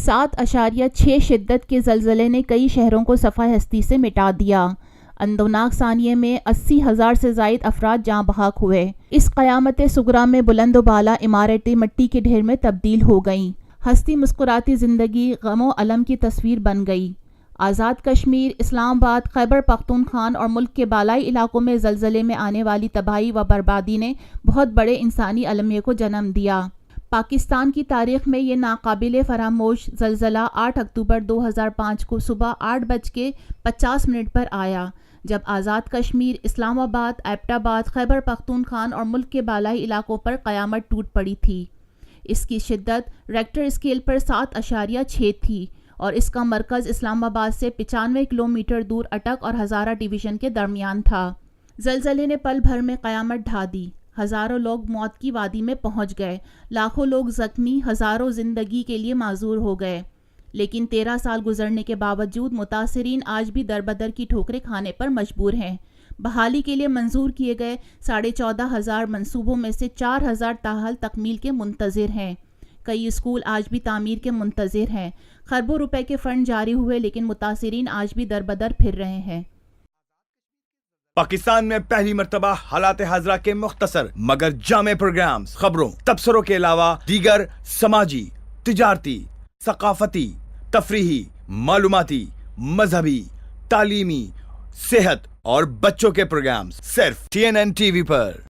7.6 شدت کے زلزلے نے کئی شہروں کو صفحہ ہستی سے مٹا دیا۔ اندوناک ثانیے میں 80,000 سے زائد افراد جاں بحق ہوئے۔ اس قیامت صغریٰ میں بلند و بالا عمارتیں مٹی کے ڈھیر میں تبدیل ہو گئیں۔ ہستی مسکراتی زندگی غم و الم کی تصویر بن گئی۔ آزاد کشمیر، اسلام آباد، خیبر پختونخوا اور ملک کے بالائی علاقوں میں زلزلے میں آنے والی تباہی و بربادی نے بہت بڑے انسانی المیہ کو جنم دیا۔ پاکستان کی تاریخ میں یہ ناقابل فراموش زلزلہ 8 اکتوبر 2005 کو صبح 8:50 پر آیا، جب آزاد کشمیر، اسلام آباد، ایبٹ آباد، خیبر پختونخوا اور ملک کے بالائی علاقوں پر قیامت ٹوٹ پڑی تھی۔ اس کی شدت ریکٹر اسکیل پر 7.6 تھی اور اس کا مرکز اسلام آباد سے 95 کلومیٹر دور اٹک اور ہزارہ ڈویژن کے درمیان تھا۔ زلزلے نے پل بھر میں قیامت ڈھا دی۔ ہزاروں لوگ موت کی وادی میں پہنچ گئے، لاکھوں لوگ زخمی، ہزاروں زندگی کے لیے معذور ہو گئے۔ لیکن 13 سال گزرنے کے باوجود متاثرین آج بھی دربدر کی ٹھوکریں کھانے پر مجبور ہیں۔ بحالی کے لیے منظور کیے گئے 14,500 منصوبوں میں سے 4,000 تاحال تکمیل کے منتظر ہیں۔ کئی اسکول آج بھی تعمیر کے منتظر ہیں۔ خربوں روپے کے فنڈ جاری ہوئے لیکن متاثرین آج بھی دربدر پھر رہے ہیں۔ پاکستان میں پہلی مرتبہ حالات حاضرہ کے مختصر مگر جامع پروگرامز، خبروں، تبصروں کے علاوہ دیگر سماجی، تجارتی، ثقافتی، تفریحی، معلوماتی، مذہبی، تعلیمی، صحت اور بچوں کے پروگرامز صرف TNN TV پر۔